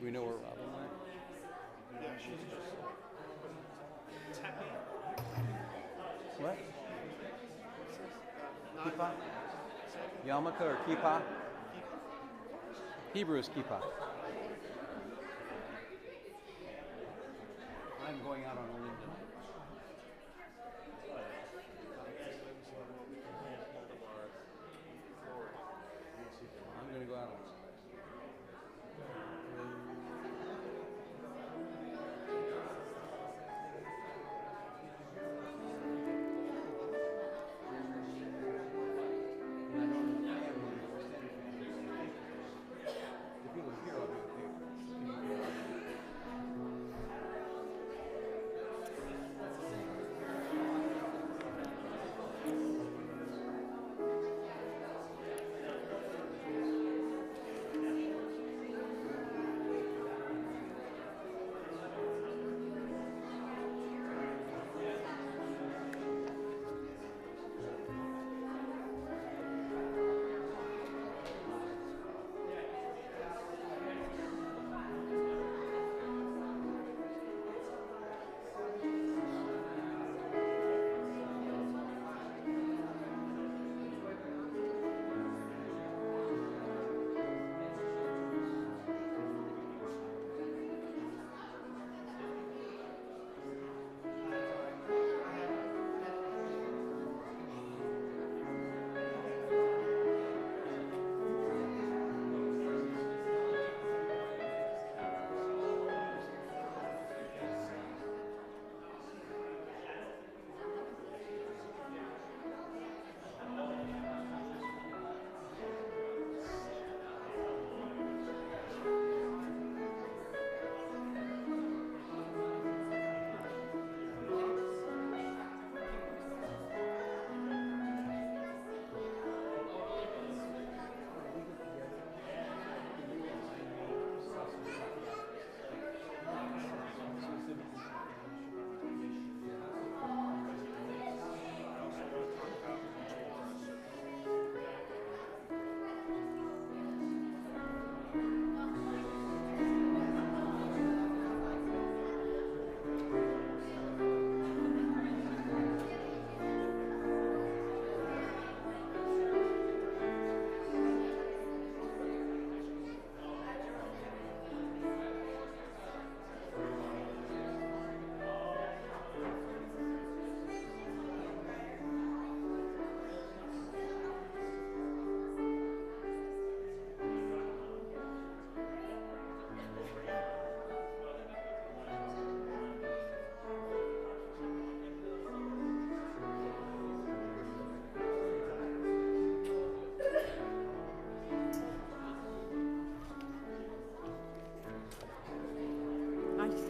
Do we know where Robin went? Yeah, she's just tapping. What? Kippah? Yarmulke or kippah? Hebrew is kippah. I'm going out on a limb tonight. I'm going to go out on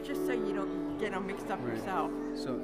Just so you don't get them mixed up yourself. So.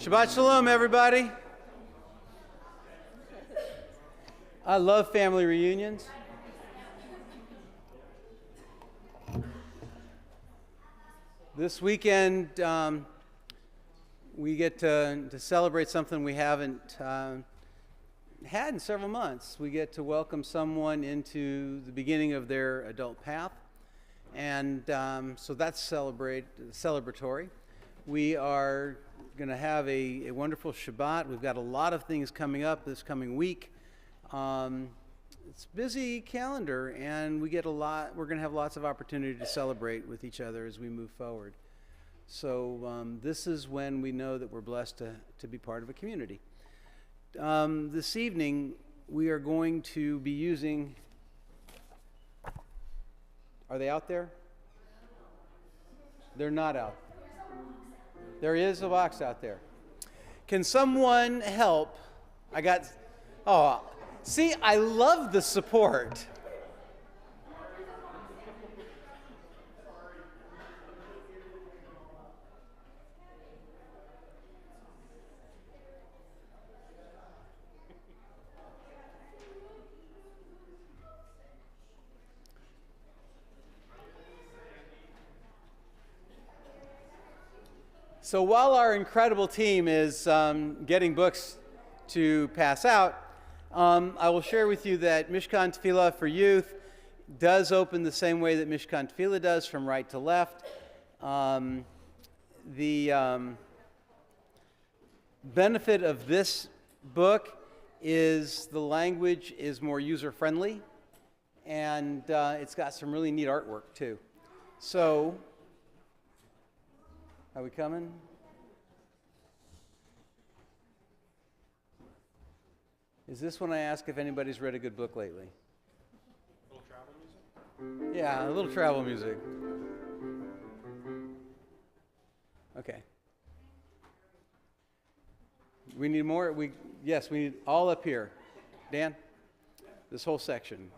Shabbat Shalom, everybody. I love family reunions. This weekend, we get to celebrate something we haven't had in several months. We get to welcome someone into the beginning of their adult path, and so that's celebratory. We are going to have a wonderful Shabbat. We've got a lot of things coming up this coming week. It's a busy calendar, and we're going to have lots of opportunity to celebrate with each other as we move forward. So this is when we know that we're blessed to be part of a community. This evening, we are going to be using, are they out there? They're not out. There is a box out there. Can someone help? See, I love the support. So while our incredible team is getting books to pass out, I will share with you that Mishkan Tefillah for Youth does open the same way that Mishkan Tefillah does, from right to left. The benefit of this book is the language is more user-friendly, and it's got some really neat artwork too. So, are we coming? Is this when I ask if anybody's read a good book lately? A little travel music? Yeah, a little travel music. Okay. We need more? Yes, we need all up here. Dan? This whole section.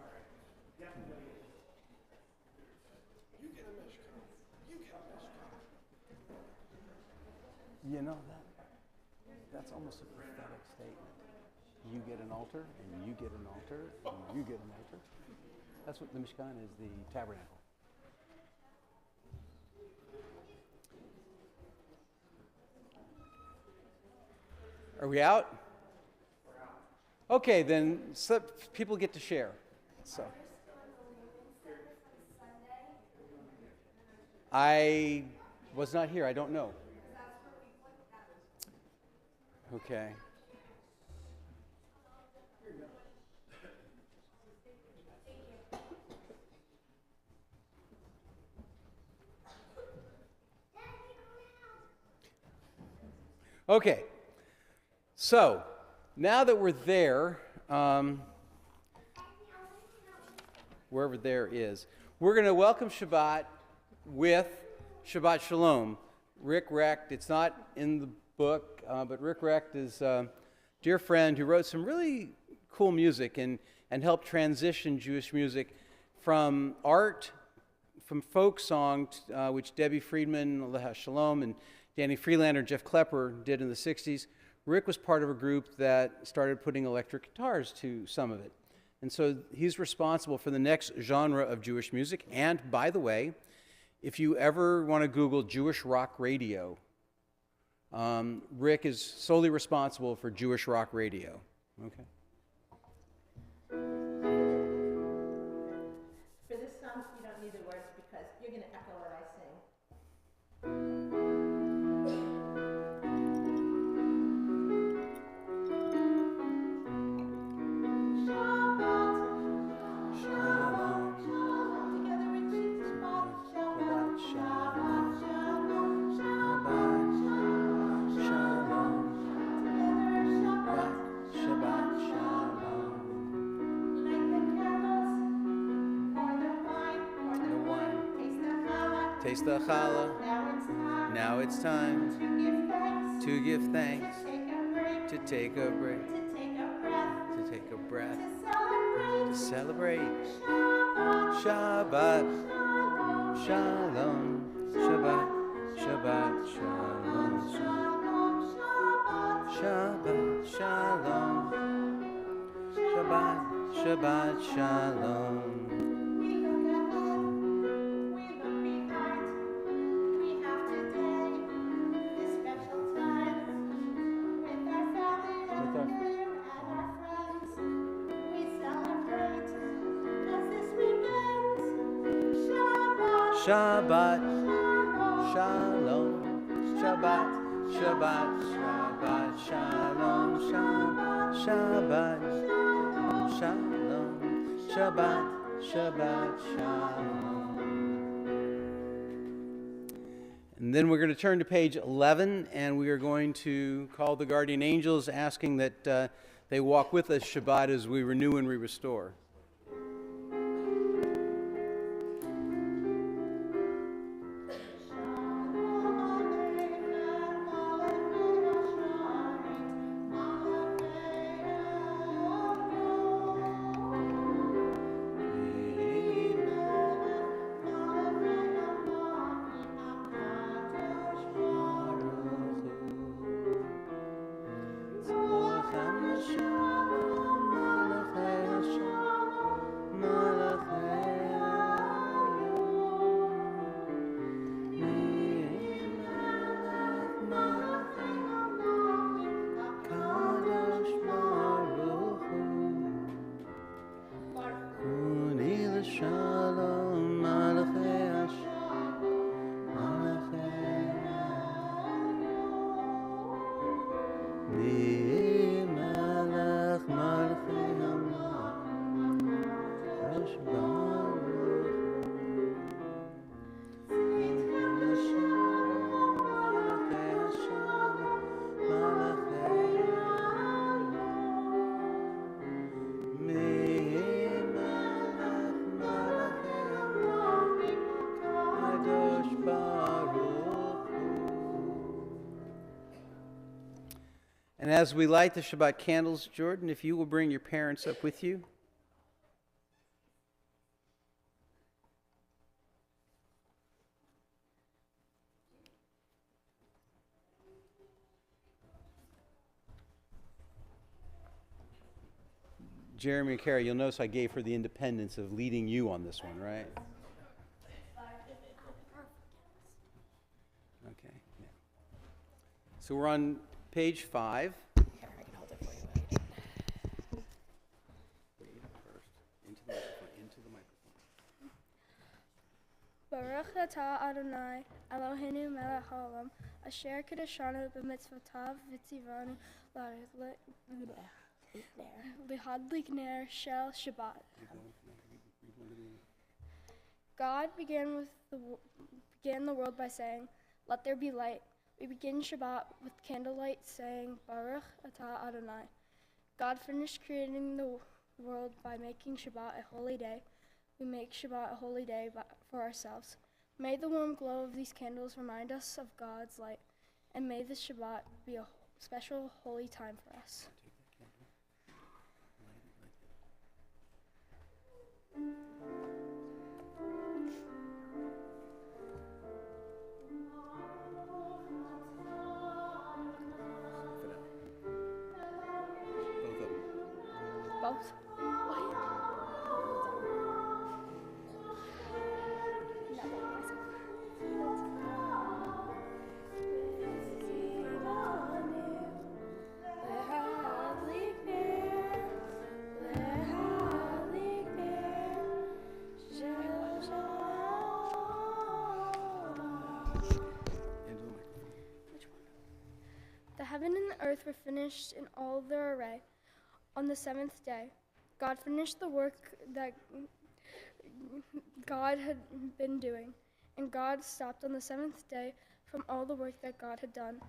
You know, that's almost a prophetic statement. You get an altar, and you get an altar, and you get an altar. That's what the Mishkan is, the tabernacle. Are we out? Okay, then people get to share. So I was not here. I don't know. Okay. Okay. So, now that we're there, wherever there is, we're going to welcome Shabbat with Shabbat Shalom. Rick Recht, it's not in the book, but Rick Recht is a dear friend who wrote some really cool music and helped transition Jewish music from art, from folk song, which Debbie Friedman, Aleha Shalom, and Danny Freelander and Jeff Klepper did in the 60s. Rick was part of a group that started putting electric guitars to some of it. And so he's responsible for the next genre of Jewish music. And by the way, if you ever want to Google Jewish rock radio, Rick is solely responsible for Jewish rock radio. Okay. For this song, you don't need the words because you're going to echo what I sing. Taste the challah. Now it's time to give thanks, to take a break, to take a breath, to celebrate. Shabbat, Shalom, Shabbat, Shabbat, Shalom, Shabbat, Shalom, Shabbat, Shabbat, Shalom. Shabbat Shalom. Shabbat, Shabbat, Shabbat, Shalom, Shabbat, Shabbat, Shalom, Shabbat, Shabbat, Shalom. And then we're going to turn to page 11, and we are going to call the guardian angels, asking that they walk with us Shabbat as we renew and we restore. And as we light the Shabbat candles, Jordan, if you will bring your parents up with you. Jeremy and Kara, you'll notice I gave her the independence of leading you on this one, right? Okay. Yeah. So we're on page 5. Here, I can hold it for you. Into the microphone. Baruch atah Adonai Eloheinu melech haolam asher kedeshanu b'mitzvotav v'tzivanu lihadlik ner shel Shabbat. God began the world by saying, "Let there be light." We begin Shabbat with candlelight saying, Baruch atah Adonai. God finished creating the world by making Shabbat a holy day. We make Shabbat a holy day for ourselves. May the warm glow of these candles remind us of God's light, and may this Shabbat be a special holy time for us. Both. The heaven and the earth were finished in all their array. On the seventh day, God finished the work that God had been doing, and God stopped on the seventh day from all the work that God had done.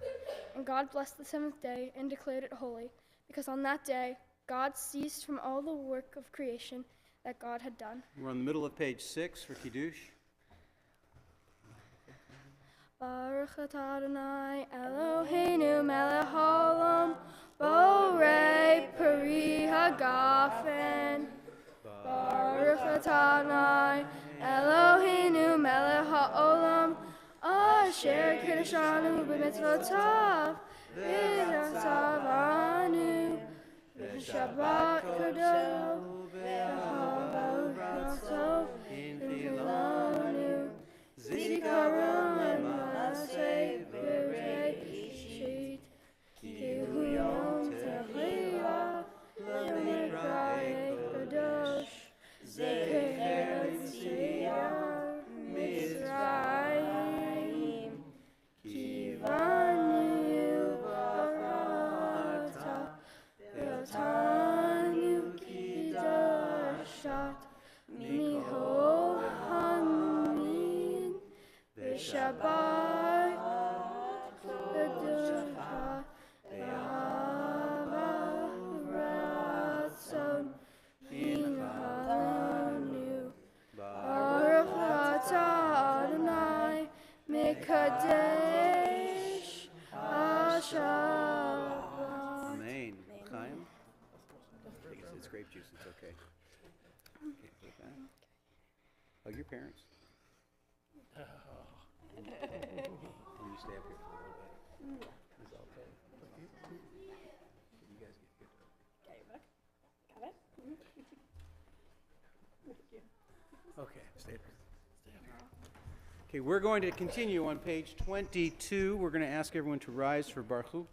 And God blessed the seventh day and declared it holy, because on that day God ceased from all the work of creation that God had done. We're on the middle of page 6 for Kiddush. Baruch atah Adonai Eloheinu melech haolam borei peri hagafen. Baruch atah Adonai Eloheinu melech haolam asher kedeshanu b'mitzvotav v'yatzavanu v'shabbat kadosh v'havot ratzov v'filonu zikaron ma'aseh v'rei shit kihu yom tehila l'mikra'e kadosh zecher tziyah mitzrayim It's grape juice. It's okay. Okay, put it back. Hug your parents. And you stay up here for a little bit. Is that okay? You guys get good. Okay, stay up here. Okay, we're going to continue on page 22. We're going to ask everyone to rise for Baruch.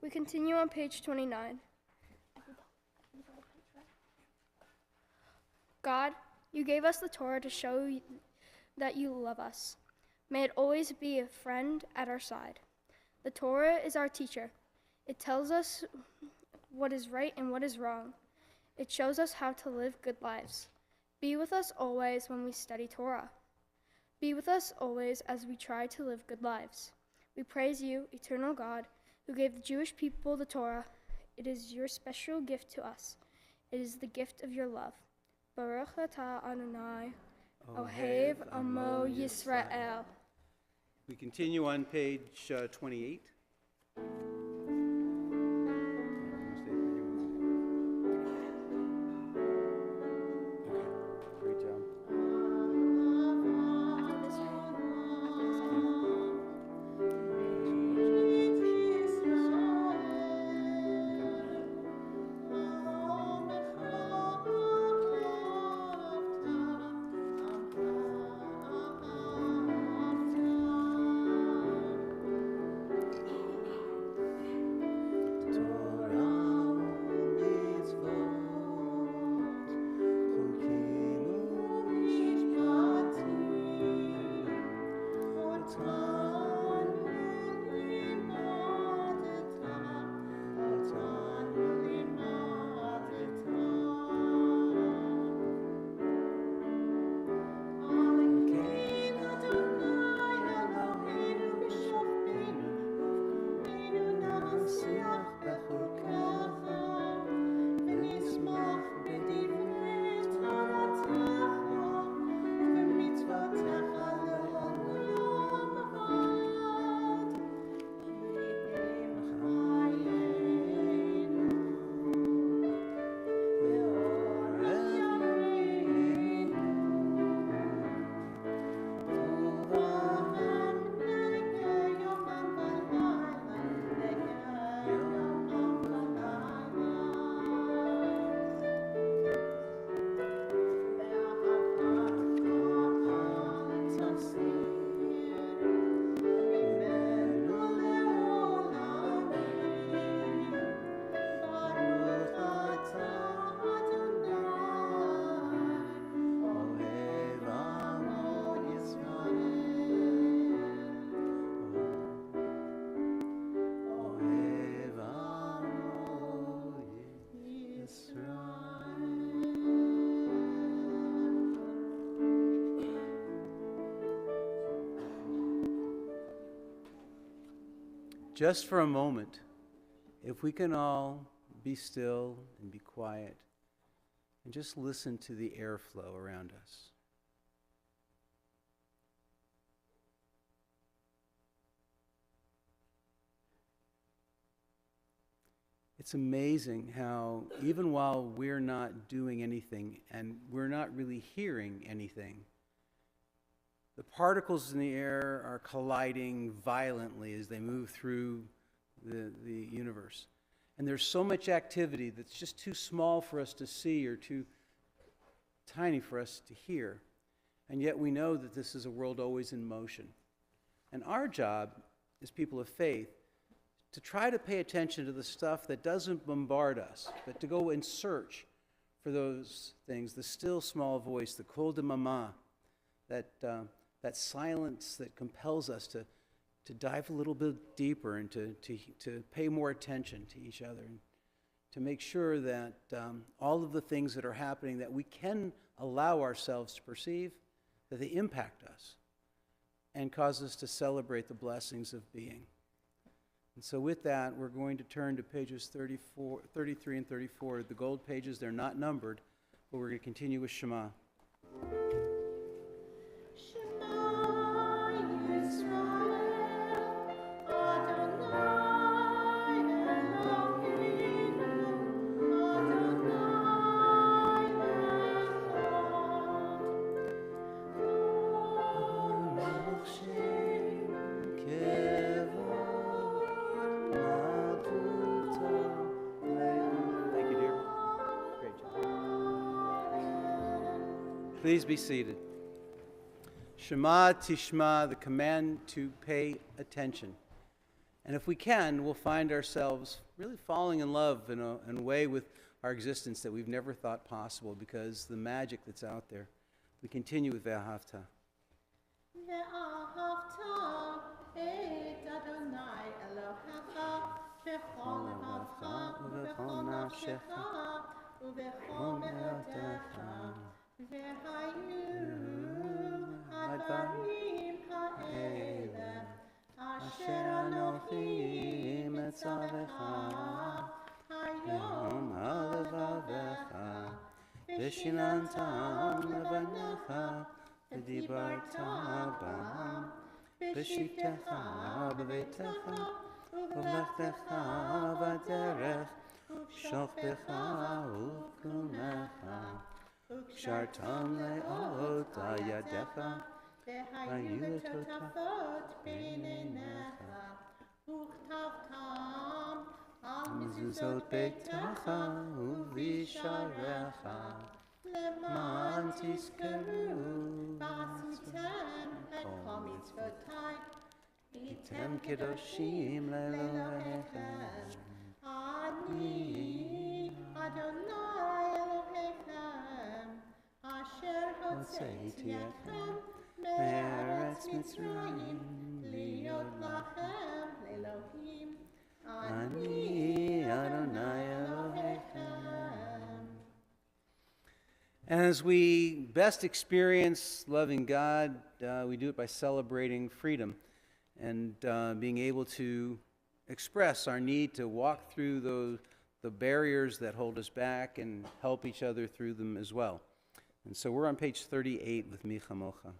We continue on page 29. God, you gave us the Torah to show that you love us. May it always be a friend at our side. The Torah is our teacher. It tells us what is right and what is wrong. It shows us how to live good lives. Be with us always when we study Torah. Be with us always as we try to live good lives. We praise you, eternal God, who gave the Jewish people the Torah. It is your special gift to us. It is the gift of your love. Baruch atah Adonai, Ohev Amo Yisrael. We continue on page 28. Great job. just for a moment, if we can all be still and be quiet and just listen to the airflow around us. It's amazing how even while we're not doing anything and we're not really hearing anything, the particles in the air are colliding violently as they move through the universe. And there's so much activity that's just too small for us to see or too tiny for us to hear. And yet we know that this is a world always in motion. And our job as people of faith to try to pay attention to the stuff that doesn't bombard us, but to go and search for those things, the still small voice, the kol de mama, that silence that compels us to dive a little bit deeper and to pay more attention to each other, and to make sure that all of the things that are happening that we can allow ourselves to perceive, that they impact us and cause us to celebrate the blessings of being. And so with that, we're going to turn to pages 33 and 34. The gold pages, they're not numbered, but we're going to continue with Shema. Please be seated. Shema Tishma, the command to pay attention. And if we can, we'll find ourselves really falling in love in a way with our existence that we've never thought possible, because the magic that's out there. We continue with Ve'ahavta. Ve'ahavta et Adonai Elohecha b'chol levavecha u'b'chol nafshecha u'b'chol me'odecha. Ve'hayu ha'dvarim ha'ele asher Anochi metzavecha hayom ha'levavecha v'shinantam levanecha v'dibarta bam v'shivtecha b'veitecha u'v'lechtecha b'derech u'shochtecha u'kumecha Kshartam le'ot ayadecha Ve'hayu totafot b'neinecha Uchtavtam al mezuzot beitecha U'visharecha Leman tizkeru V'asitem et kol mitzvotai Item kedoshim le'Elohechem Ani Adonai Elohechem Asher hotzeiti etchem me'eretz Mitzrayim liot lachem le'Elohim Ani Adonai Elohechem. And as we best experience loving God, we do it by celebrating freedom and being able to express our need to walk through the barriers that hold us back and help each other through them as well. And so we're on page 38 with Mi Chamocha.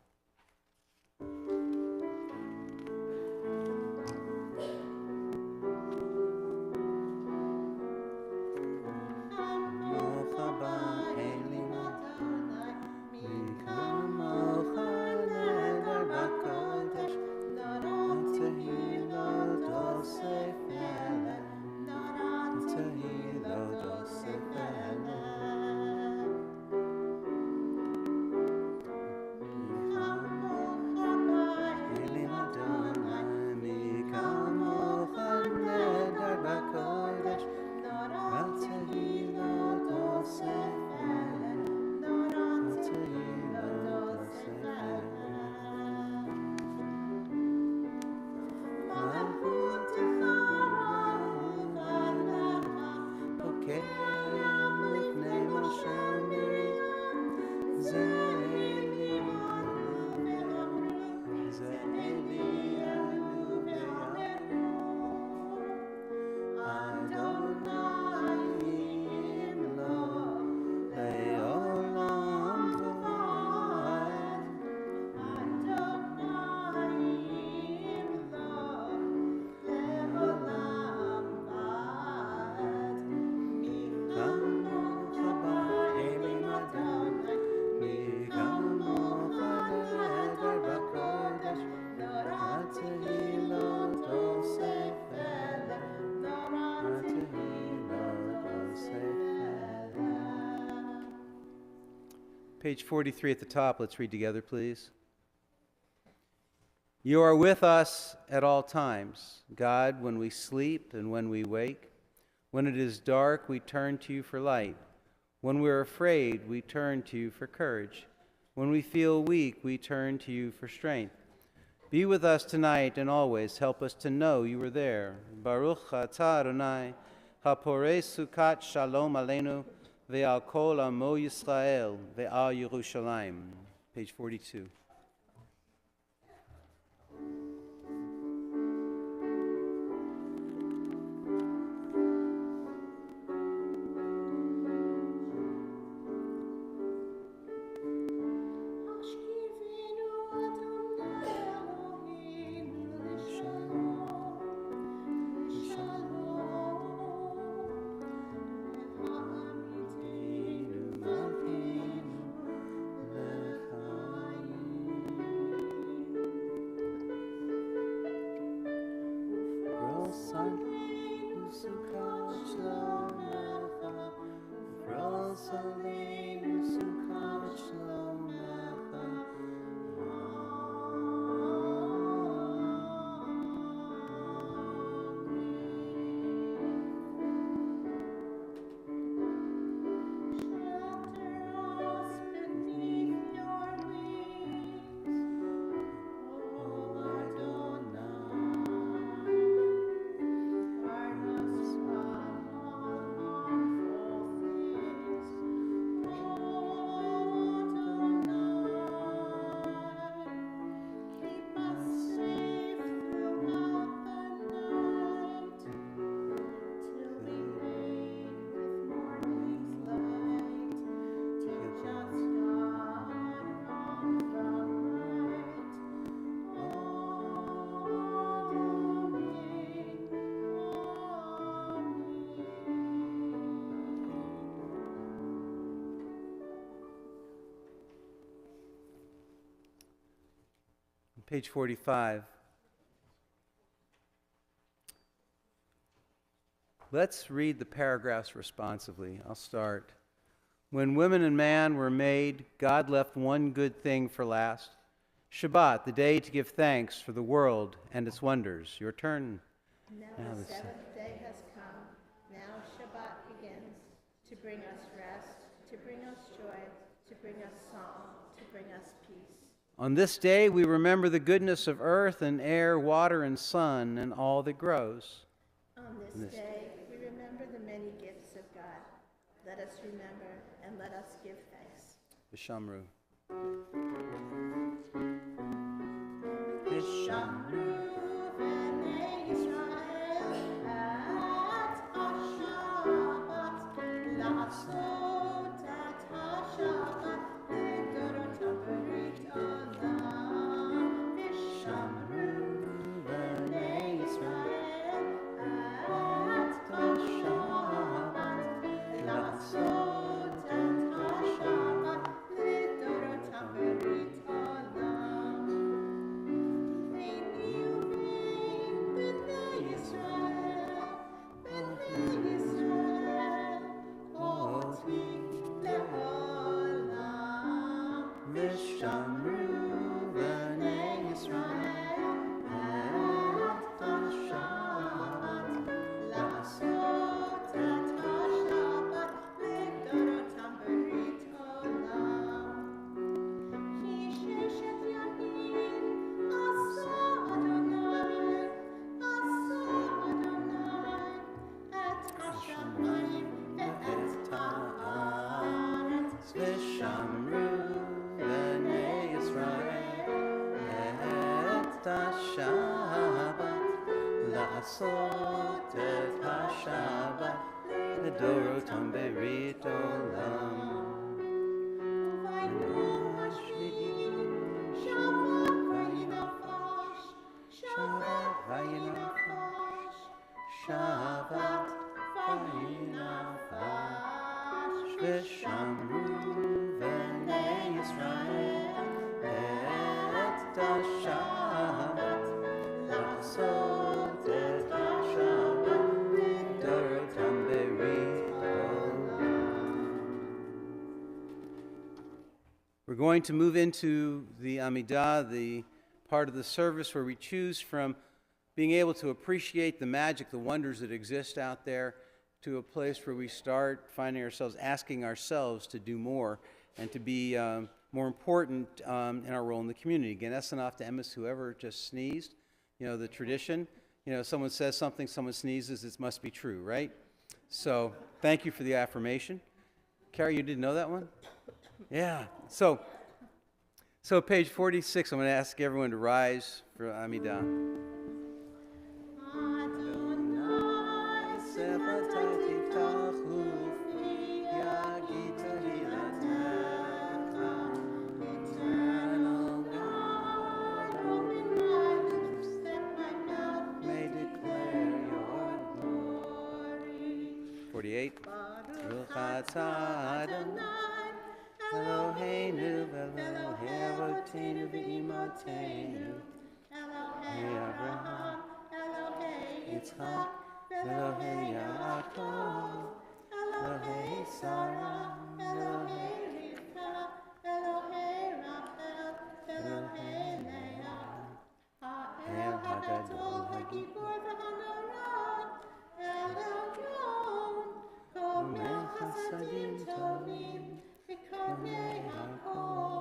Page 43 at the top. Let's read together, please. You are with us at all times, God, when we sleep and when we wake. When it is dark, we turn to you for light. When we are afraid, we turn to you for courage. When we feel weak, we turn to you for strength. Be with us tonight and always. Help us to know you are there. Baruch atah Adonai, haporei sukat shalom aleinu, ve'al kol amo Yisrael, ve'al Yerushalayim. Page 42. Page 45. Let's read the paragraphs responsively. I'll start. When woman and man were made, God left one good thing for last. Shabbat, the day to give thanks for the world and its wonders. Your turn. Now the seventh day has come. Now Shabbat begins to bring us rest, to bring us joy, to bring us song, to bring us peace. On this day, we remember the goodness of earth and air, water and sun, and all that grows. On this day, we remember the many gifts of God. Let us remember and let us give thanks. V'shamru. V'shamru b'nei Yisrael et ha-Shabbat la'asot et ha-Shabbat l'dorotam berit olam. V'shamru b'nei Yisrael et ha-Shabbat la'asot et ha-Shabbat l'dorotam berit olam. La'asot et ha-Shabbat l'dorotam berit olam. Shabbat vayinafash, Shabbat vayinafash, v'shamru b'nei Yisrael et ha-Shabbat la'asot et ha-Shabbat l'dorotam berit olam. going to move into the Amidah, the part of the service where we choose from being able to appreciate the magic, the wonders that exist out there, to a place where we start finding ourselves asking ourselves to do more and to be more important in our role in the community. Again, that's enough to emes whoever just sneezed. You know, the tradition, you know, someone says something, someone sneezes, it must be true, right? So thank you for the affirmation. Carrie, you didn't know that one? Yeah. So page 46, I'm going to ask everyone to rise for Amidah. May declare your glory. 48. Baruch atah Adonai, Eloheinu v'Elohe Avotenu v'Imotenu, Elohe Abraham, Elohe Yitzchak, Elohe Yaakov, Elohe Sarah, Elohe Rivka, Elohe Rachel, Elohe Leah, Ha'el HaGadol HaGibor v'Hanora, Elyon, Gomel Chasadim Tovim, V'Konei HaKol,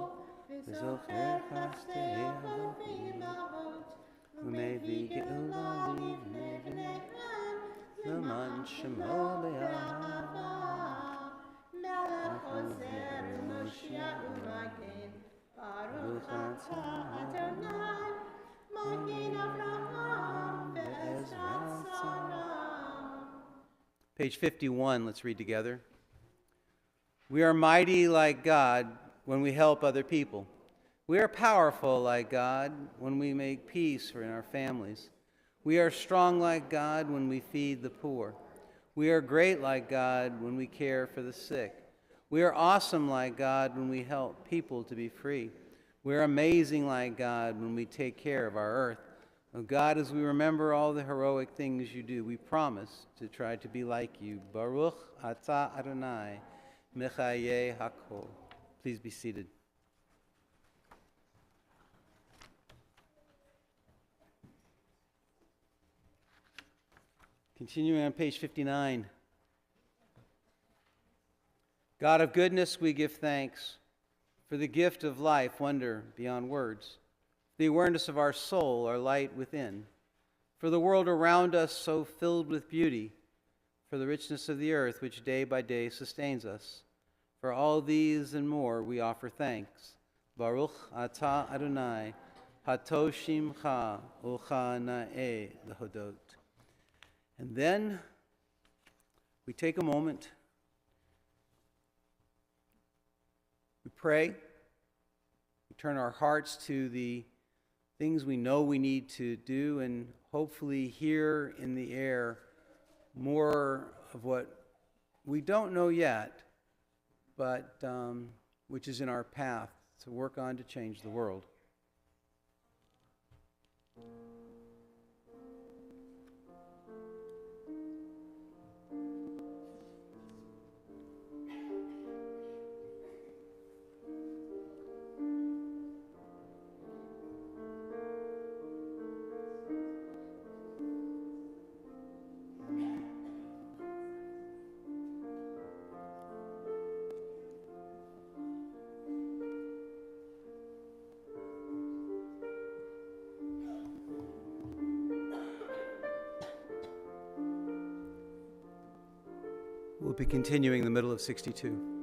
V'Zocher Chasdei Avot, U'Mevi Geula Livnei B'neihem, L'man Shemo Be'ahava, Melech Ozer U'Moshiach U'Magen, Baruch Atah Adonai, Magen Avraham Ve'ezrat Sarah. Page 51, let's read together. We are mighty like God when we help other people. We are powerful like God when we make peace in our families. We are strong like God when we feed the poor. We are great like God when we care for the sick. We are awesome like God when we help people to be free. We are amazing like God when we take care of our earth. Oh God, as we remember all the heroic things you do, we promise to try to be like you. Baruch atah Adonai, Mechaye Hakol. Please be seated. Continuing on page 59. God of goodness, we give thanks for the gift of life, wonder beyond words, the awareness of our soul, our light within, for the world around us so filled with beauty, for the richness of the earth which day by day sustains us. For all these and more we offer thanks. Baruch atah Adonai, hatoshimcha ucha na'eh lehodot. And then we take a moment, we pray, we turn our hearts to the things we know we need to do, and hopefully hear in the air more of what we don't know yet, but which is in our path to work on to change the world. We'll be continuing the middle of 62.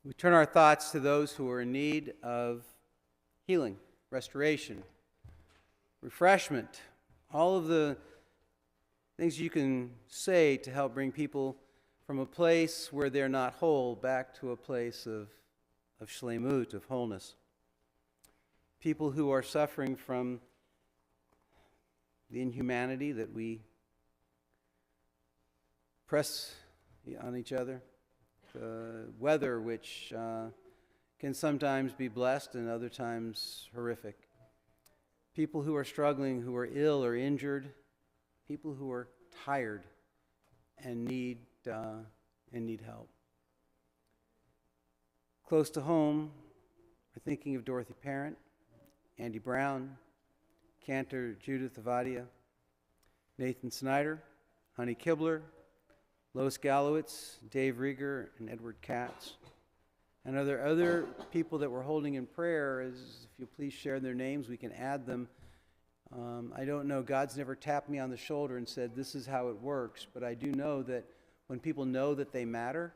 We turn our thoughts to those who are in need of healing, restoration, refreshment, all of the things you can say to help bring people from a place where they're not whole back to a place of shlemut, of wholeness. People who are suffering from the inhumanity that we press on each other, the weather which can sometimes be blessed and other times horrific. People who are struggling, who are ill or injured, people who are tired and need help. Close to home, we're thinking of Dorothy Parent, Andy Brown, Cantor Judith Avadia, Nathan Snyder, Honey Kibler, Lois Gallowitz, Dave Rieger, and Edward Katz. And are there other people that we're holding in prayer? If you please share their names, we can add them. I don't know, God's never tapped me on the shoulder and said, this is how it works, but I do know that when people know that they matter,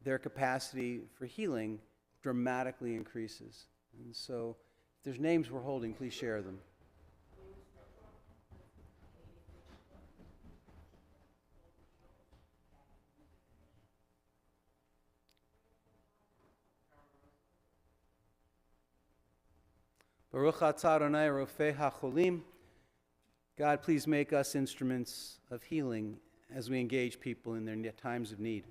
their capacity for healing dramatically increases. And so, if there's names we're holding, please share them. Baruch atah Adonai rofei hacholim. God, please make us instruments of healing as we engage people in their times of need.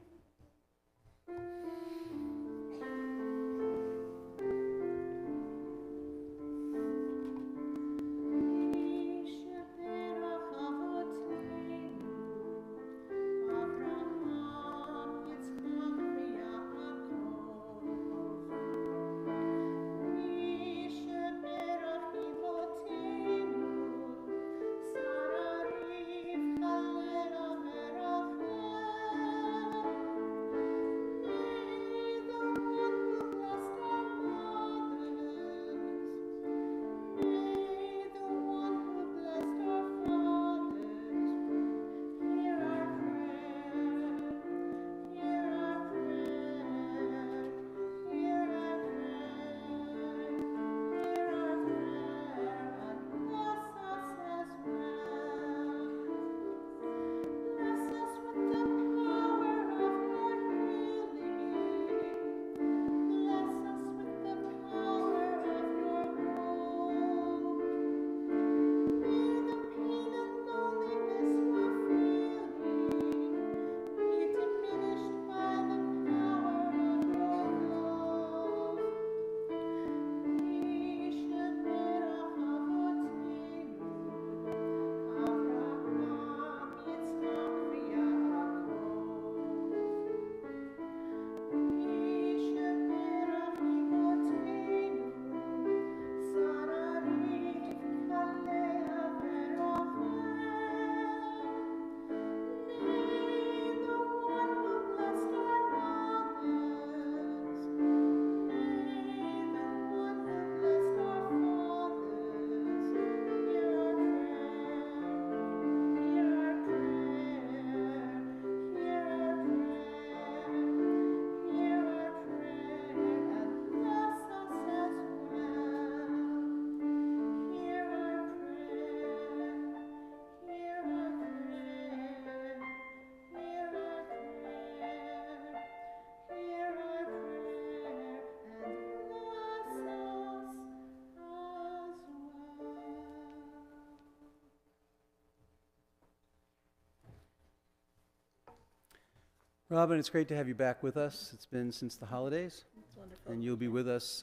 Robin, it's great to have you back with us. It's been since the holidays. It's wonderful. And you'll be with us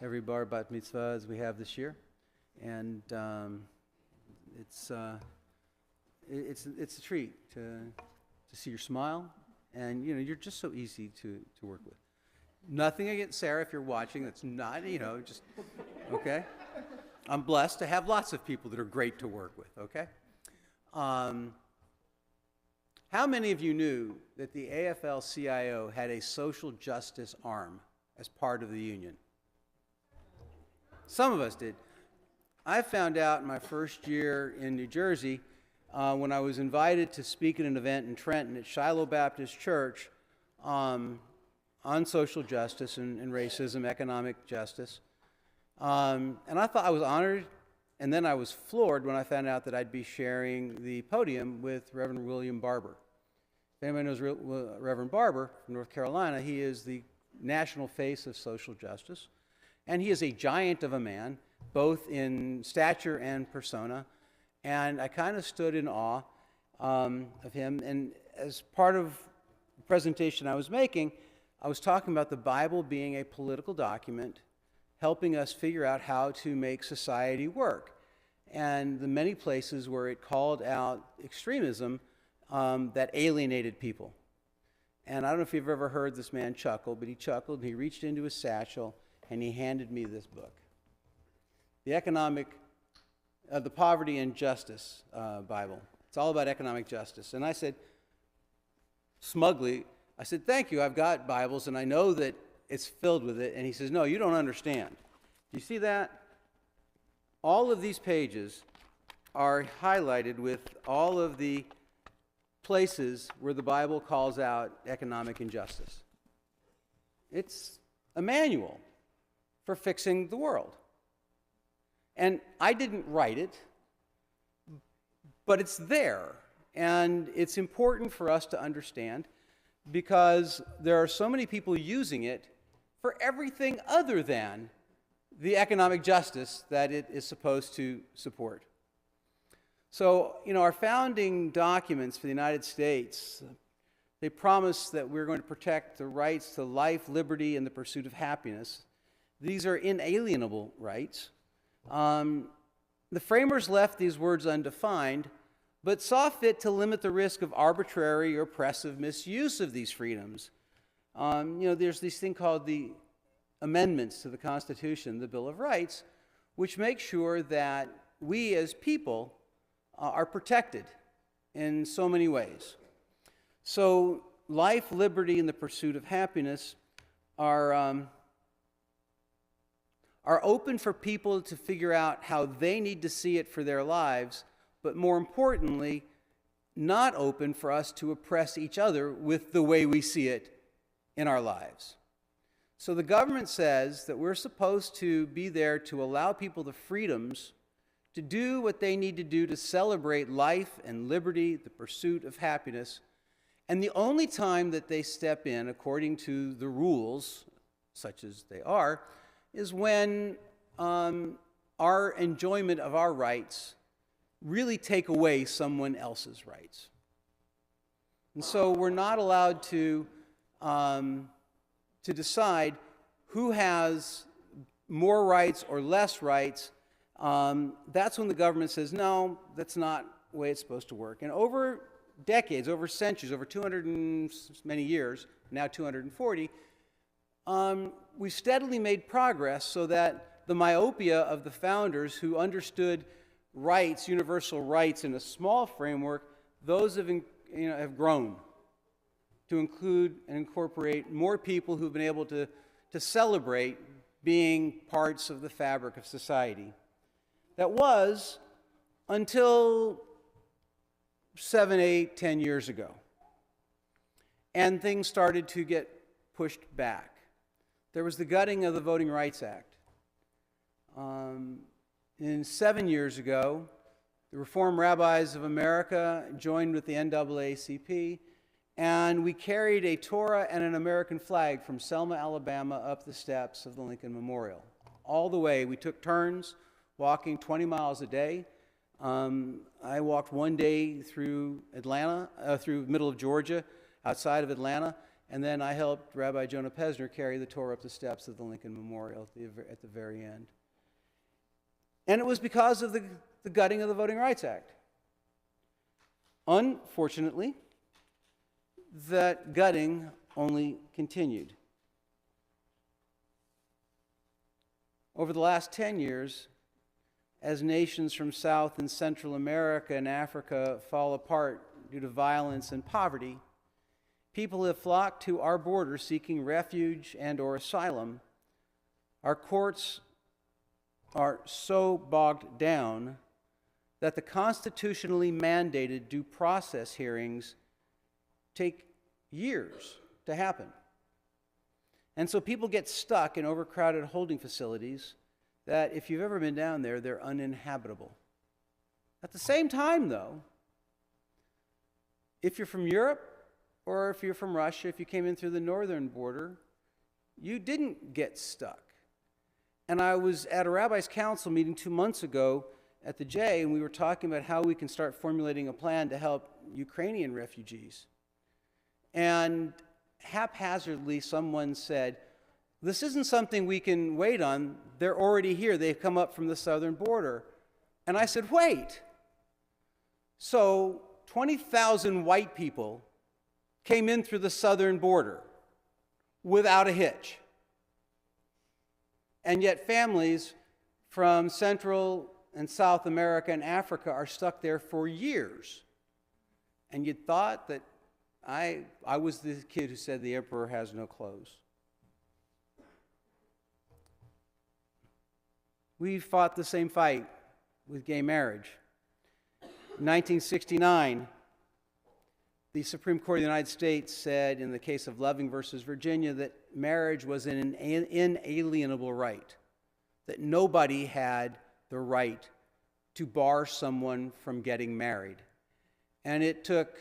every bar bat mitzvah as we have this year. And it's a treat to see your smile. And, you know, you're just so easy to work with. Nothing against Sarah if you're watching. That's not, you know, just, okay? I'm blessed to have lots of people that are great to work with, okay? How many of you knew that the AFL-CIO had a social justice arm as part of the union? Some of us did. I found out in my first year in New Jersey when I was invited to speak at an event in Trenton at Shiloh Baptist Church. on social justice and racism, economic justice. And I thought I was honored, and then I was floored when I found out that I'd be sharing the podium with Reverend William Barber. If anybody knows Reverend Barber from North Carolina, he is the national face of social justice. And he is a giant of a man, both in stature and persona. And I kind of stood in awe of him. And as part of the presentation I was making, I was talking about the Bible being a political document, helping us figure out how to make society work. And the many places where it called out extremism that alienated people. And I don't know if you've ever heard this man chuckle, but he chuckled, and he reached into his satchel, and he handed me this book. The Poverty and Justice Bible. It's all about economic justice. And I said, smugly, I said, thank you, I've got Bibles, and I know that it's filled with it. And he says, no, you don't understand. Do you see that? All of these pages are highlighted with all of the places where the Bible calls out economic injustice. It's a manual for fixing the world. And I didn't write it, but it's there. And it's important for us to understand because there are so many people using it for everything other than the economic justice that it is supposed to support. So, our founding documents for the United States, they promise that we're going to protect the rights to life, liberty, and the pursuit of happiness. These are inalienable rights. The framers left these words undefined, but saw fit to limit the risk of arbitrary or oppressive misuse of these freedoms. There's this thing called the amendments to the Constitution, the Bill of Rights, which make sure that we as people are protected in so many ways. So life, liberty, and the pursuit of happiness are open for people to figure out how they need to see it for their lives, but more importantly, not open for us to oppress each other with the way we see it in our lives. So the government says that we're supposed to be there to allow people the freedoms to do what they need to do to celebrate life and liberty, the pursuit of happiness. And the only time that they step in, according to the rules, such as they are, is when our enjoyment of our rights really take away someone else's rights. And so we're not allowed to decide who has more rights or less rights. That's when the government says, no, that's not the way it's supposed to work. And over decades, over centuries, over 200 and many years, now 240, we've steadily made progress so that the myopia of the founders who understood rights, universal rights in a small framework, those have grown to include and incorporate more people who've been able to celebrate being parts of the fabric of society. That was until 7, 8, 10 years ago. And things started to get pushed back. There was the gutting of the Voting Rights Act. 7 years ago, the Reformed Rabbis of America joined with the NAACP, and we carried a Torah and an American flag from Selma, Alabama, up the steps of the Lincoln Memorial. All the way, we took turns walking 20 miles a day. I walked one day through Atlanta, through middle of Georgia, outside of Atlanta, and then I helped Rabbi Jonah Pesner carry the Torah up the steps of the Lincoln Memorial at the very end. And it was because of the gutting of the Voting Rights Act. Unfortunately, that gutting only continued. Over the last 10 years, as nations from South and Central America and Africa fall apart due to violence and poverty, people have flocked to our borders seeking refuge and or asylum. Our courts are so bogged down that the constitutionally mandated due process hearings take years to happen. And so people get stuck in overcrowded holding facilities that, if you've ever been down there, they're uninhabitable. At the same time, though, if you're from Europe or if you're from Russia, if you came in through the northern border, you didn't get stuck. And I was at a rabbi's council meeting 2 months ago at the J, and we were talking about how we can start formulating a plan to help Ukrainian refugees. And haphazardly, someone said, this isn't something we can wait on. They're already here. They've come up from the southern border. And I said, wait. So 20,000 white people came in through the southern border without a hitch. And yet families from Central and South America and Africa are stuck there for years. And you'd thought that I was the kid who said the emperor has no clothes. We fought the same fight with gay marriage. In 1969, the Supreme Court of the United States said in the case of Loving versus Virginia that marriage was an inalienable right, that nobody had the right to bar someone from getting married. And it took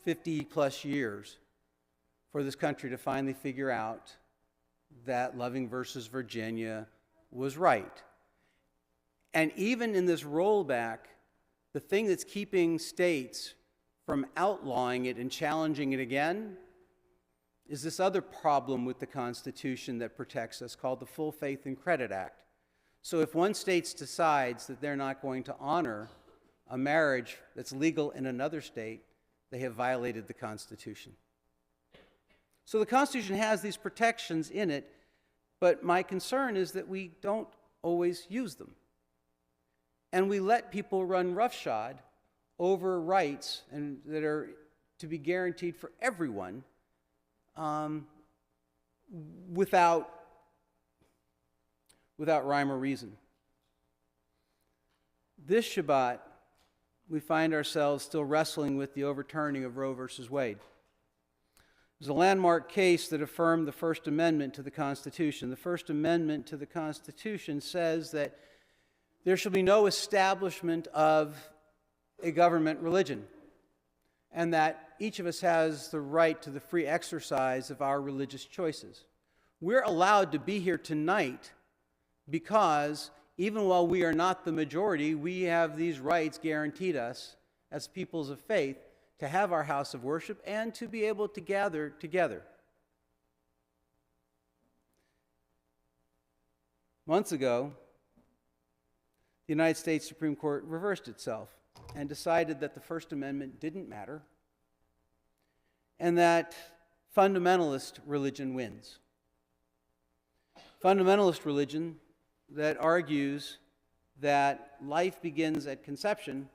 50 plus years for this country to finally figure out that Loving versus Virginia was right. And even in this rollback, the thing that's keeping states from outlawing it and challenging it again is this other problem with the Constitution that protects us called the Full Faith and Credit Act. So if one state decides that they're not going to honor a marriage that's legal in another state, they have violated the Constitution. So the Constitution has these protections in it, but my concern is that we don't always use them. And we let people run roughshod over rights and that are to be guaranteed for everyone without rhyme or reason. This Shabbat, we find ourselves still wrestling with the overturning of Roe versus Wade. It was a landmark case that affirmed the First Amendment to the Constitution. The First Amendment to the Constitution says that there shall be no establishment of a government religion, and that each of us has the right to the free exercise of our religious choices. We're allowed to be here tonight because even while we are not the majority, we have these rights guaranteed us as peoples of faith to have our house of worship and to be able to gather together. Months ago, the United States Supreme Court reversed itself and decided that the First Amendment didn't matter and that fundamentalist religion wins. Fundamentalist religion that argues that life begins at conception,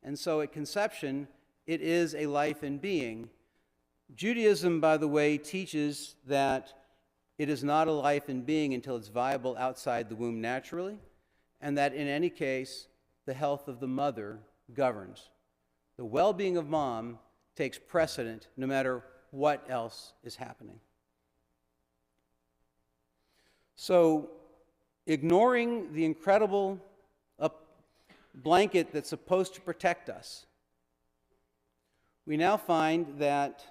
and so at conception, it is a life in being. Judaism, by the way, teaches that it is not a life in being until it's viable outside the womb naturally, and that in any case, the health of the mother governs. The well-being of mom takes precedent no matter what else is happening. So, ignoring the incredible blanket that's supposed to protect us, we now find that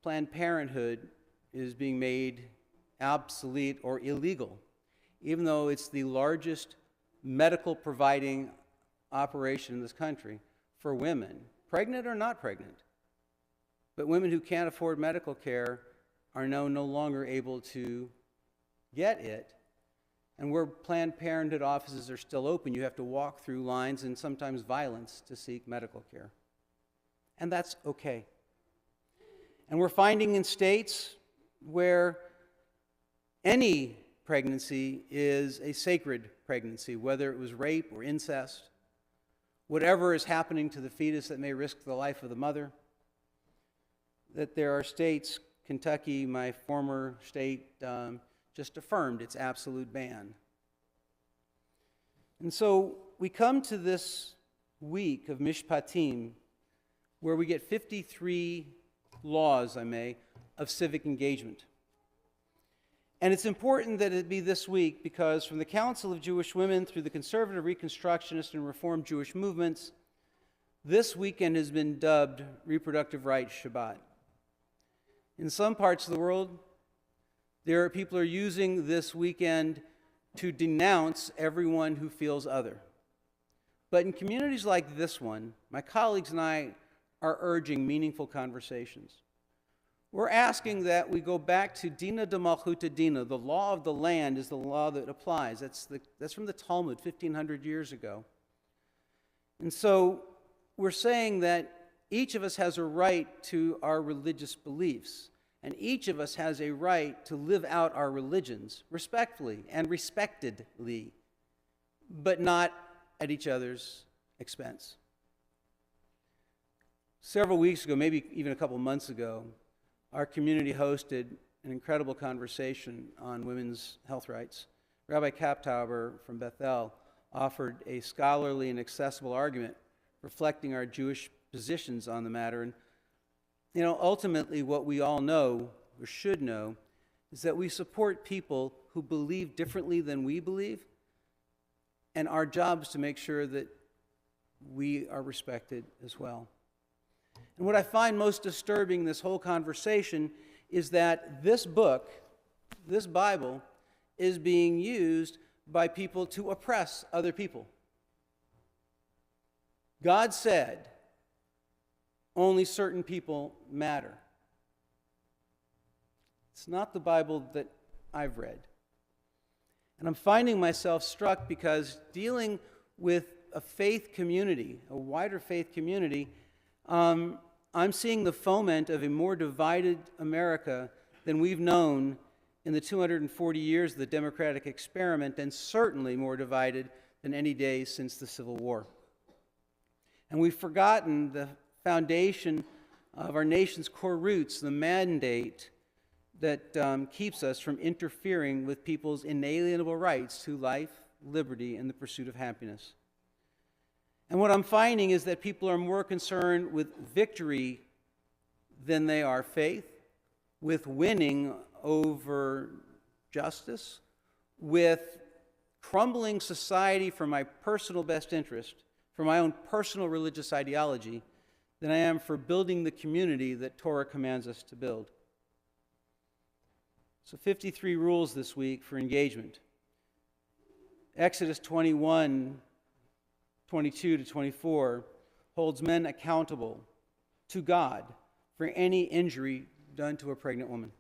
Planned Parenthood is being made obsolete or illegal, even though it's the largest medical providing operation in this country for women, pregnant or not pregnant. But women who can't afford medical care are now no longer able to get it. And where Planned Parenthood offices are still open, you have to walk through lines and sometimes violence to seek medical care. And that's okay. And we're finding in states where any pregnancy is a sacred pregnancy, whether it was rape or incest, whatever is happening to the fetus that may risk the life of the mother, that there are states, Kentucky, my former state, just affirmed its absolute ban. And so we come to this week of Mishpatim, where we get 53 laws, of civic engagement. And it's important that it be this week because from the Council of Jewish Women through the conservative Reconstructionist and Reformed Jewish movements, this weekend has been dubbed Reproductive Rights Shabbat. In some parts of the world, people are using this weekend to denounce everyone who feels other. But in communities like this one, my colleagues and I are urging meaningful conversations. We're asking that we go back to Dina de Malchuta Dina. The law of the land is the law that applies. That's from the Talmud 1,500 years ago. And so we're saying that each of us has a right to our religious beliefs, and each of us has a right to live out our religions respectfully and respectedly, but not at each other's expense. Several weeks ago, maybe even a couple months ago, our community hosted an incredible conversation on women's health rights. Rabbi Kaptauber from Bethel offered a scholarly and accessible argument reflecting our Jewish positions on the matter. And, ultimately what we all know, or should know, is that we support people who believe differently than we believe, and our job is to make sure that we are respected as well. And what I find most disturbing in this whole conversation is that this book, this Bible, is being used by people to oppress other people. God said only certain people matter. It's not the Bible that I've read. And I'm finding myself struck because dealing with a faith community, a wider faith community, I'm seeing the foment of a more divided America than we've known in the 240 years of the democratic experiment, and certainly more divided than any day since the Civil War. And we've forgotten the foundation of our nation's core roots, the mandate that keeps us from interfering with people's inalienable rights to life, liberty, and the pursuit of happiness. And what I'm finding is that people are more concerned with victory than they are faith, with winning over justice, with crumbling society for my personal best interest, for my own personal religious ideology, than I am for building the community that Torah commands us to build. So 53 rules this week for engagement. Exodus 21, 22 to 24 holds men accountable to God for any injury done to a pregnant woman.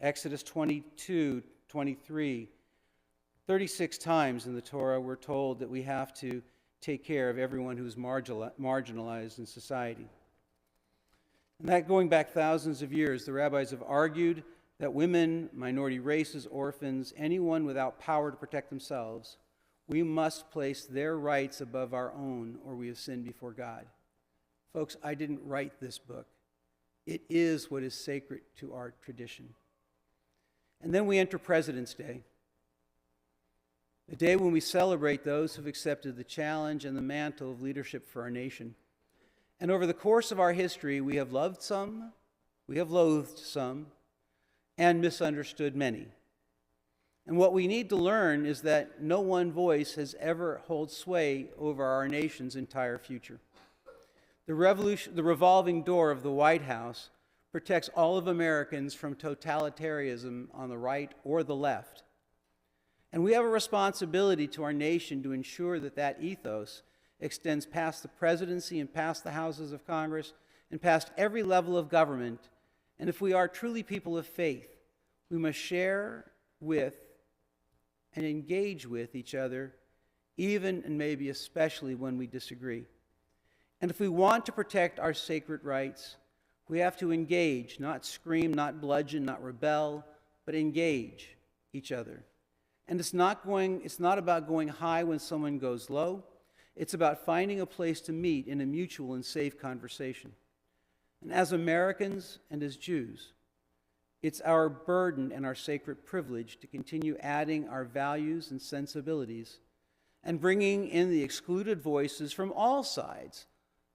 Exodus 22, 23, 36 times in the Torah we're told that we have to take care of everyone who's marginalized in society. And that going back thousands of years, the rabbis have argued that women, minority races, orphans, anyone without power to protect themselves, we must place their rights above our own, or we have sinned before God. Folks, I didn't write this book. It is what is sacred to our tradition. And then we enter President's Day, a day when we celebrate those who've accepted the challenge and the mantle of leadership for our nation. And over the course of our history, we have loved some, we have loathed some, and misunderstood many. And what we need to learn is that no one voice has ever held sway over our nation's entire future. The revolving door of the White House protects all of Americans from totalitarianism on the right or the left. And we have a responsibility to our nation to ensure that that ethos extends past the presidency and past the houses of Congress and past every level of government. And if we are truly people of faith, we must share with and engage with each other, even and maybe especially when we disagree. And if we want to protect our sacred rights, we have to engage, not scream, not bludgeon, not rebel, but engage each other. And it's not about going high when someone goes low. It's about finding a place to meet in a mutual and safe conversation. And as Americans and as Jews, it's our burden and our sacred privilege to continue adding our values and sensibilities and bringing in the excluded voices from all sides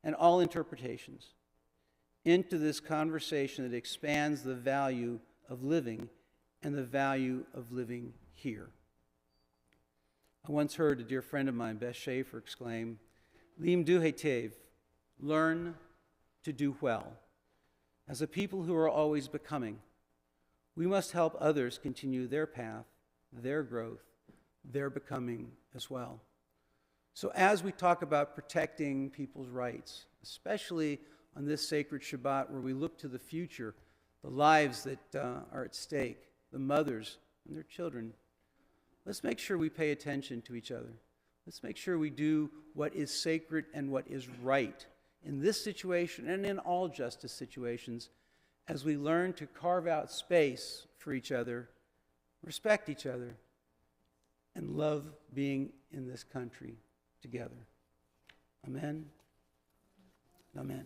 and all interpretations into this conversation that expands the value of living and the value of living here. I once heard a dear friend of mine, Beth Schaefer, exclaim, Limdu hetev, learn to do well. As a people who are always becoming, we must help others continue their path, their growth, their becoming as well. So as we talk about protecting people's rights, especially on this sacred Shabbat where we look to the future, the lives that are at stake, the mothers and their children, let's make sure we pay attention to each other. Let's make sure we do what is sacred and what is right in this situation and in all justice situations as we learn to carve out space for each other, respect each other, and love being in this country together. Amen. Amen.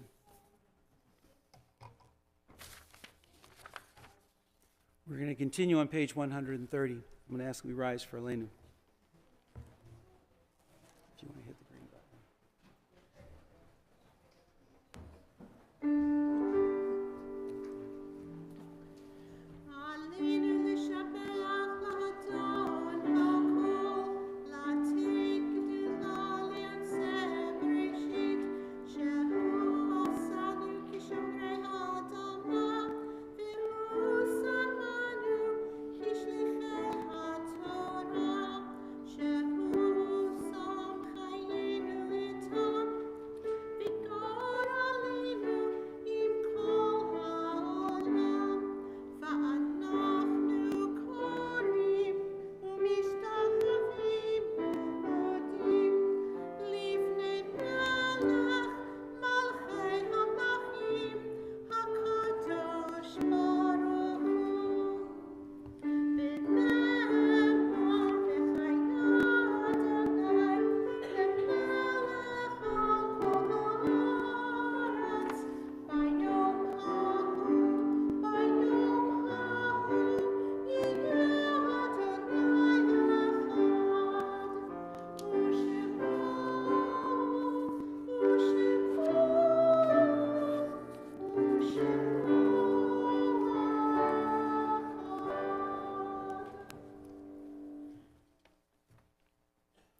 We're going to continue on page 130. I'm going to ask we rise for Elena. If you want to hit the green button.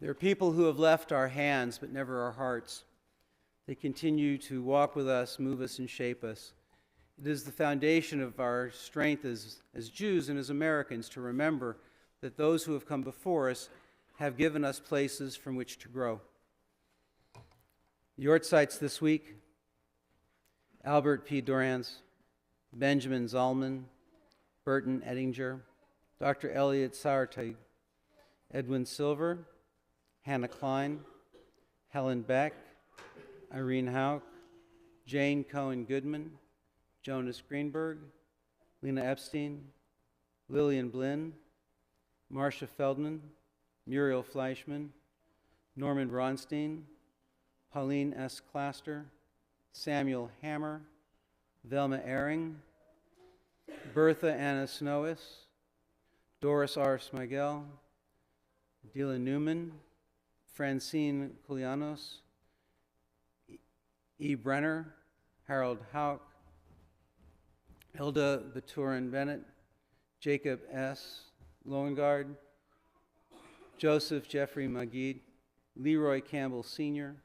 There are people who have left our hands but never our hearts. They continue to walk with us, move us, and shape us. It is the foundation of our strength as Jews and as Americans to remember that those who have come before us have given us places from which to grow. The Yortzites this week: Albert P. Dorans, Benjamin Zalman, Burton Ettinger, Dr. Elliot Sauerteig, Edwin Silver, Hannah Klein, Helen Beck, Irene Hauk, Jane Cohen Goodman, Jonas Greenberg, Lena Epstein, Lillian Blinn, Marcia Feldman, Muriel Fleischman, Norman Bronstein, Pauline S. Claster, Samuel Hammer, Velma Ehring, Bertha Anna Snowis, Doris R. Smigel, Dila Newman, Francine Koulianos, E. Brenner, Harold Hauk, Hilda Baturin Bennett, Jacob S. Loengard, Joseph Jeffrey Magid, Leroy Campbell Sr.,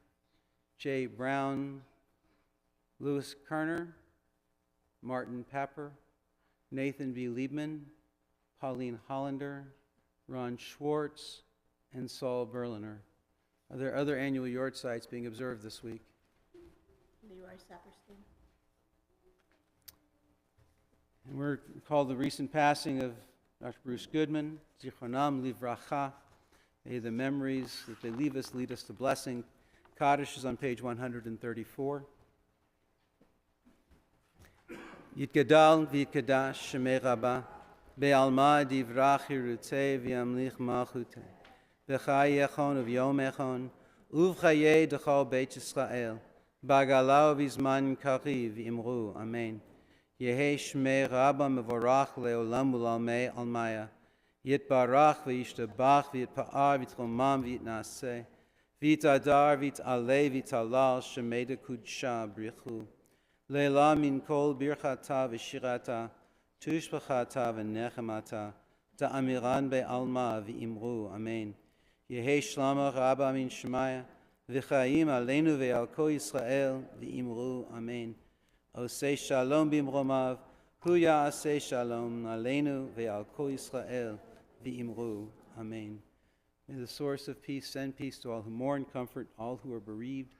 Jay Brown, Louis Kerner, Martin Papper, Nathan B. Liebman, Pauline Hollander, Ron Schwartz, and Saul Berliner. Are there other annual Yortzites being observed this week? Leroy Saperstein. And we're called the recent passing of Dr. Bruce Goodman, Zichronam Livracha. May the memories that they leave us lead us to blessing. Kaddish is on page 134. Yitgadal v'yitkadash shemei Rabba, be'alma divrach yirutzei v'yamlich malchutei, v'chai yechon v'yom echon, uv'chayei d'chol Beit Yisrael, b'agalau v'zman kari v'imru, amen. Yehei shmei Rabba mevorach le'olam u'lalmei almaya, yitbarach v'yishtabach v'yitpa'ar v'yitromam v'yitnaseh, v'yitadar v'yitaleh v'yitalal shemei d'kudsha brichu. Leila min kol birchata v'shirata, tushbachata v'nechemata, ta'amiran be'alma v'imru, amen. Yehi shlama rabba min shemaya, v'chaim aleinu ve'al kol Yisrael v'imru, amen. Osei shalom bimromav, hu ya'aseh shalom aleinu ve'al kol Yisrael v'imru, amen. May the source of peace send peace to all who mourn, comfort all who are bereaved.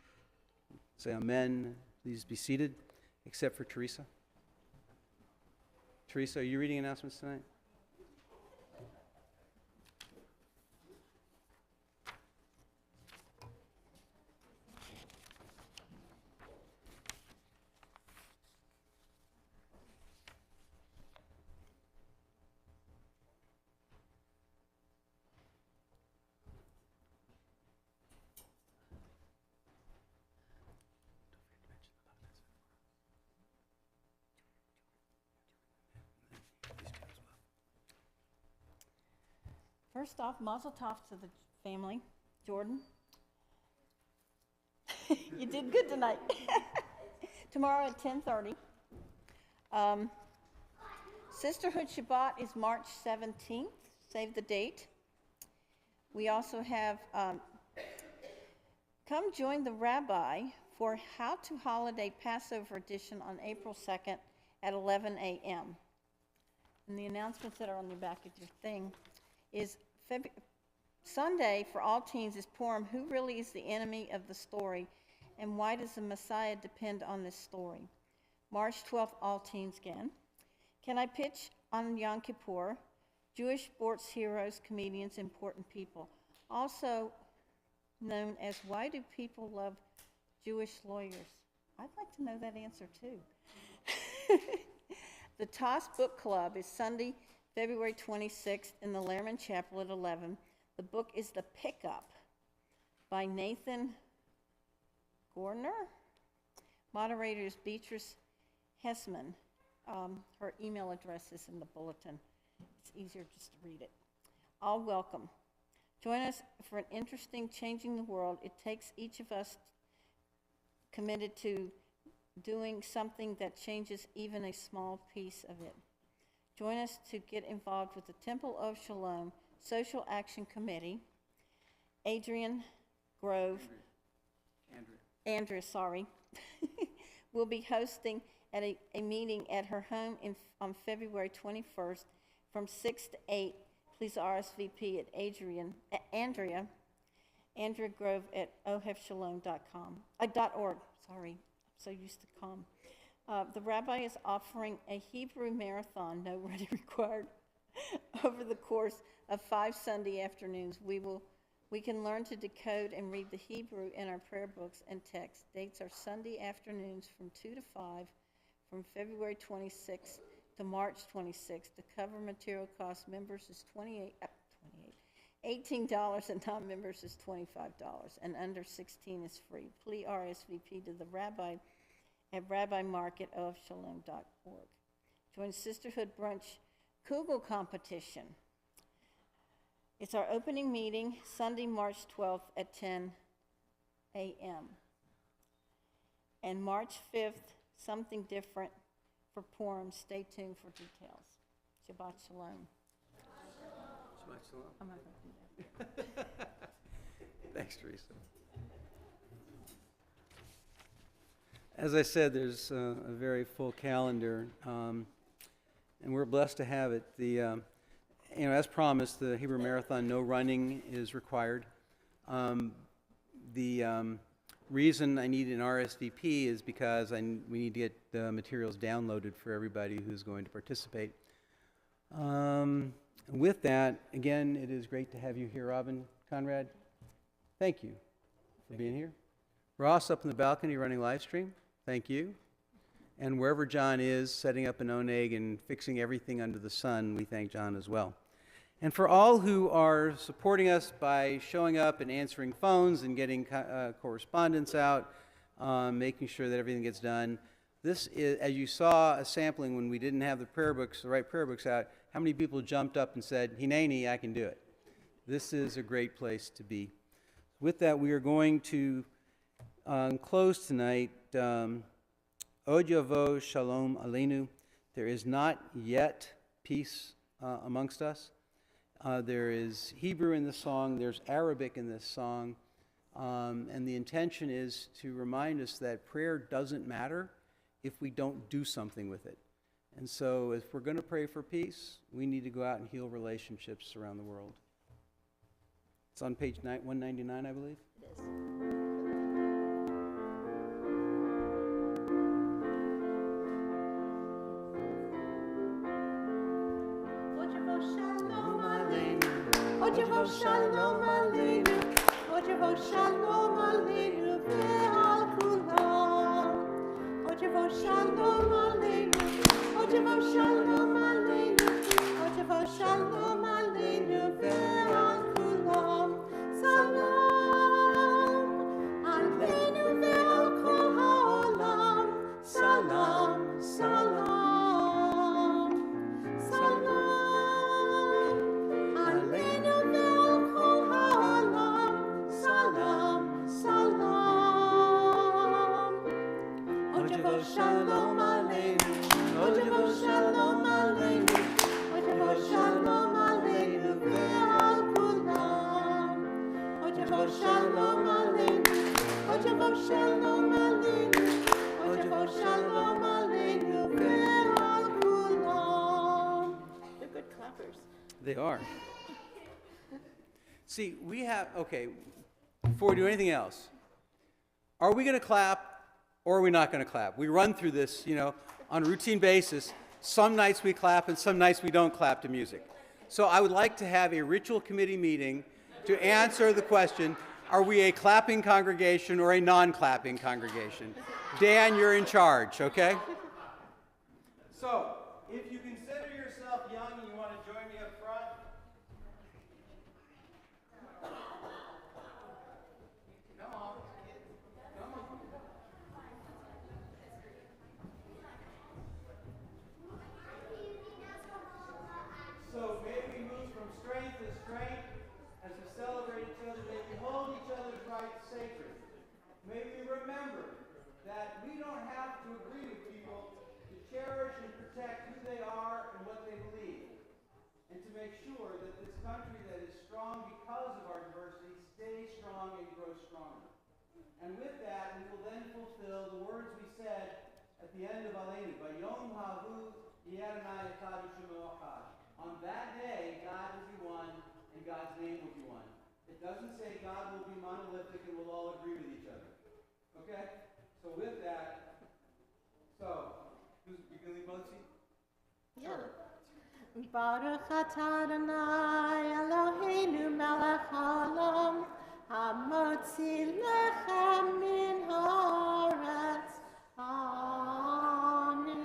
Say amen. Please be seated, except for Teresa. Teresa, are you reading announcements tonight? First off, mazel tov to the family. Jordan, you did good tonight. Tomorrow at 10:30. Sisterhood Shabbat is March 17th. Save the date. We also have come join the rabbi for How to Holiday Passover Edition on April 2nd at 11 a.m. And the announcements that are on the back of your thing is Sunday for all teens is Purim. Who really is the enemy of the story, and why does the Messiah depend on this story? March 12th, all teens again. Can I pitch on Yom Kippur? Jewish sports heroes, comedians, important people. Also known as Why Do People Love Jewish Lawyers? I'd like to know that answer too. The Toss Book Club is Sunday, February 26th in the Lehrman Chapel at 11. The book is The Pickup by Nathan Gorner. Moderator is Beatrice Hessman. Her email address is in the bulletin. It's easier just to read it. All welcome. Join us for an interesting Changing the World. It takes each of us committed to doing something that changes even a small piece of it. Join us to get involved with the Temple of Shalom Social Action Committee. Adrian Grove, Andrea, will be hosting at a meeting at her home on February 21st from 6 to 8. Please RSVP at Andrea Grove at ohefshalom.com. .org, sorry, I'm so used to com. The rabbi is offering a Hebrew marathon, no ready required, over the course of 5 Sunday afternoons. We can learn to decode and read the Hebrew in our prayer books and texts. Dates are Sunday afternoons from 2 to 5, from February 26th to March 26th. The cover material cost members is $18 and non-members is $25, and under 16 is free. Please RSVP to the rabbi at rabbimark@ofshalom.org. Join Sisterhood Brunch Kugel competition. It's our opening meeting, Sunday, March 12th at 10 a.m. And March 5th, something different for Purim. Stay tuned for details. Shabbat Shalom. Shabbat Shalom. I'm not going to do that. Thanks, Teresa. As I said, there's a very full calendar, and we're blessed to have it. As promised, the Hebrew Marathon, no running is required. The reason I need an RSVP is because we need to get the materials downloaded for everybody who's going to participate. With that, again, it is great to have you here, Robin Conrad. Thank you for being here. Ross up in the balcony running live stream. Thank you. And wherever John is, setting up an oneg and fixing everything under the sun, we thank John as well. And for all who are supporting us by showing up and answering phones and getting correspondence out, making sure that everything gets done. This is, as you saw a sampling when we didn't have the right prayer books out, how many people jumped up and said, Hineni, I can do it. This is a great place to be. With that, we are going to close tonight. Od Yavo Shalom Aleinu, There is not yet peace amongst us. There is Hebrew in this song, there's Arabic in this song, and the intention is to remind us that prayer doesn't matter if we don't do something with it. And so if we're going to pray for peace, we need to go out and heal relationships around the world. It's on page 199, I believe. It is. Shalom Aleinu, Ojevo Shalom Aleinu, Ve'al Kulam. Ojevo Shalom Aleinu, Ojevo Shalom Aleinu, Ojevo Shalom Aleinu, Ve'al Kulam. Salam Aleinu ve'al kol ha'olam. Salam, salam, salam. Aleinu ve'al kol ha'olam. Salam, salam. Ojevo Shalom Aleinu, Ojevo Shalom Aleinu, Ojevo Shalom Aleinu, ve'al kulam. Ojevo Shalom Aleinu, Ojevo Shalom Aleinu, Ojevo Shalom Aleinu, ve'al kulam. They're good clappers. They are. See, we have, okay, before we do anything else, are we going to clap or are we not going to clap? We run through this, on a routine basis. Some nights we clap and some nights we don't clap to music. So I would like to have a ritual committee meeting to answer the question, are we a clapping congregation or a non-clapping congregation? Dan, you're in charge, okay? So, if you consider yourself young and you want to join me up front, come on, kids, come on. So may we move from strength to strength as we celebrate each other. May we hold each other's rights sacred. May we remember that we don't have to agree with people to cherish and protect who they are and what they believe, and to make sure that this country that is strong because of our diversity stays strong and grows stronger. And with that, we will then fulfill the words we said at the end of Aleinu, Vayom Hahu Yadonai Echad Shemo Echad. On that day, God will be one, and God's name will be one. It doesn't say God will be monolithic and we'll all agree with each other. Okay? So with that, you can leave Motsi? Yeah. Baruch atah Adonai Eloheinu melech haolam, hamotzi lechem min haaretz. Amen.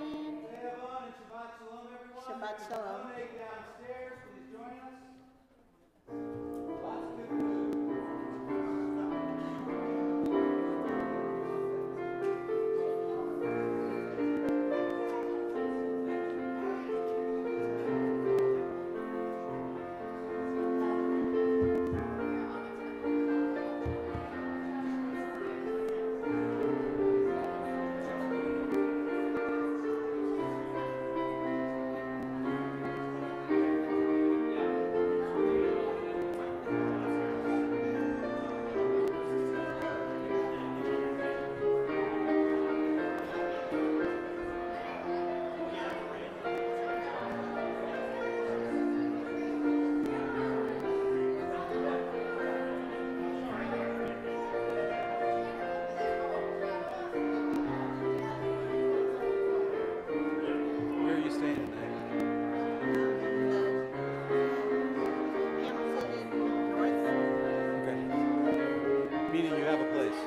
Say Avon and Shabbat Shalom, everyone. Shabbat There's Shalom. lemonade downstairs. Please join us. Lots of good food. Where are you staying tonight? Okay. Meaning you have a place.